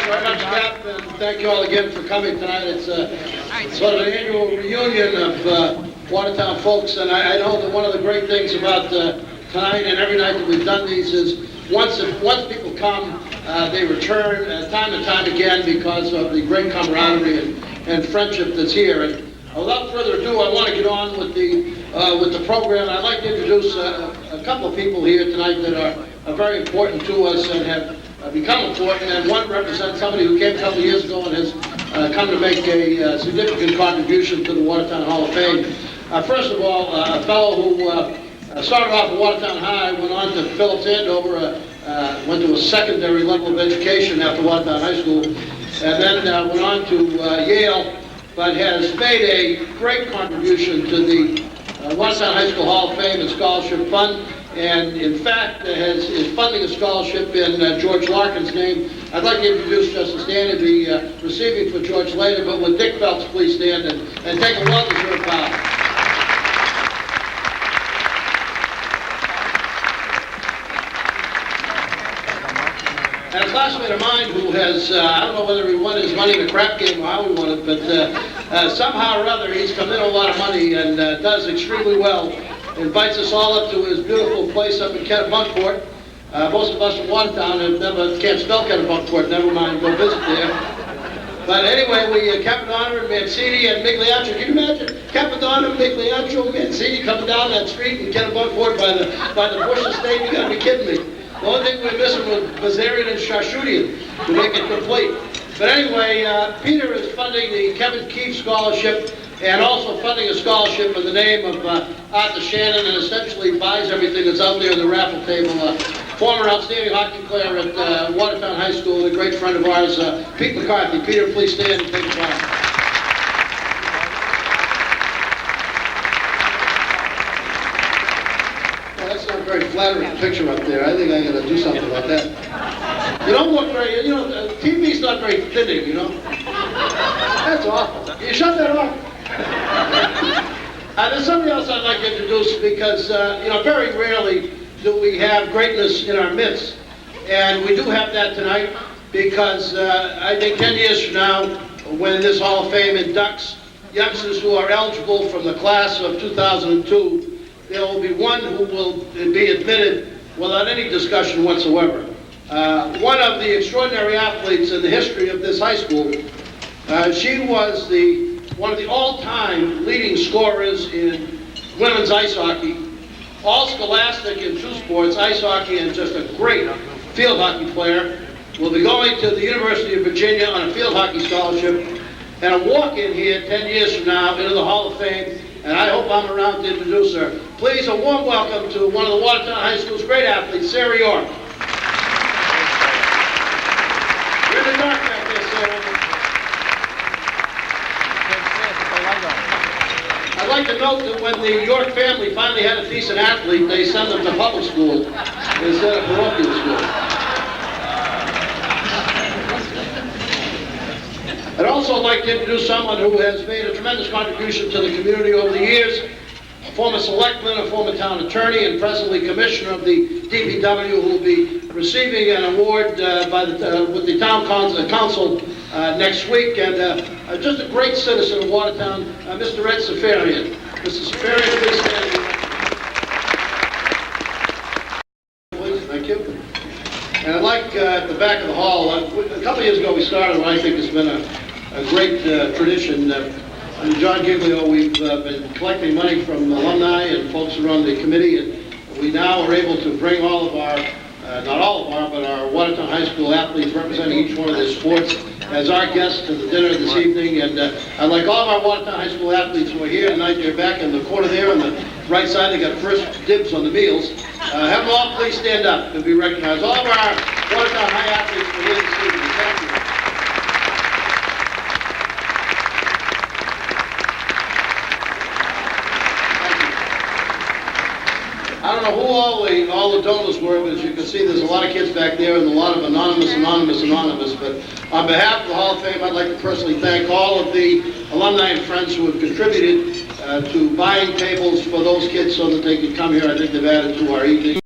Thank you very much, Cap, and thank you all again for coming tonight. It's sort of an annual reunion of Watertown folks, and I know that one of the great things about tonight and every night that we've done these is once people come, they return time and time again because of the great camaraderie and friendship that's here. And without further ado, I want to get on with the program. I'd like to introduce a couple of people here tonight that are very important to us and have become important, and one represents somebody who came a couple of years ago and has come to make a significant contribution to the Watertown Hall of Fame. First of all, a fellow who started off at Watertown High, went on to Phillips Andover, went to a secondary level of education after Watertown High School, and then went on to Yale, but has made a great contribution to the Watertown High School Hall of Fame and Scholarship Fund, and in fact is funding a scholarship in George Larkin's name. I'd like to introduce Justice Dan to be receiving for George later, but would Dick Phelps please stand and take a well-deserved bow. And a classmate of mine who has, I don't know whether he won his money in a crap game or how he won it, but somehow or other he's come in a lot of money and does extremely well. Invites us all up to his beautiful place up in Kennebunkport. Most of us from Watertown can't spell Kennebunkport, never mind go visit there. But anyway, we Capadonna and Mancini and Migliaccio. Can you imagine Capadonna, Migliaccio, Mancini coming down that street in Kennebunkport by the Bush Estate? You gotta be kidding me. The only thing we're missing was Bazarian and Shashutian to make it complete. But anyway, Peter is funding the Kevin Keefe Scholarship and also funding a scholarship in the name of Arthur Shannon, and essentially buys everything that's out there in the raffle table. Former outstanding hockey player at Watertown High School, and a great friend of ours, Pete McCarthy. Peter, please stand and take a bow. Well, that's not a very flattering picture up there. I think I'm going to do something about that. You don't look very, TV's not very thinning, you know. That's awful. You shut that off. There's somebody else I'd like to introduce because, very rarely do we have greatness in our midst. And we do have that tonight because I think 10 years from now, when this Hall of Fame inducts youngsters who are eligible from the class of 2002, there will be one who will be admitted without any discussion whatsoever. One of the extraordinary athletes in the history of this high school. She was one of the all-time leading scorers in women's ice hockey, all scholastic in two sports, ice hockey, and just a great field hockey player. Will be going to the University of Virginia on a field hockey scholarship, and a walk-in here 10 years from now into the Hall of Fame, and I hope I'm around to introduce her. Please, a warm welcome to one of the Watertown High School's great athletes, Sarah York. You're in the dark back there, Sarah. I'd like to note that when the York family finally had a decent athlete, they sent them to public school instead of parochial school. I'd also like to introduce someone who has made a tremendous contribution to the community over the years, a former selectman, a former town attorney, and presently commissioner of the DPW, who will be receiving an award with the town council next week, and just a great citizen of Watertown, Mr. Ed Safarian. Mr. Safarian, please stand. Please, thank you. And I'd like, at the back of the hall, a couple of years ago we started what I think has been a great tradition. Under John Giglio, we've been collecting money from alumni and folks who run the committee, and we now are able to bring all of our, not all of our, but our Watertown High School athletes representing each one of their sports as our guests to the dinner this evening. And I'd like all of our Watertown High School athletes who are here tonight, they're back in the corner there on the right side, they got first dibs on the meals. Have them all please stand up and be recognized. All of our Watertown High athletes are here this evening. Thank you. I don't know who all the donors were, but as you can see, there's a lot of kids back there and a lot of anonymous. But on behalf of the Hall of Fame, I'd like to personally thank all of the alumni and friends who have contributed to buying tables for those kids so that they could come here. I think they've added to our evening.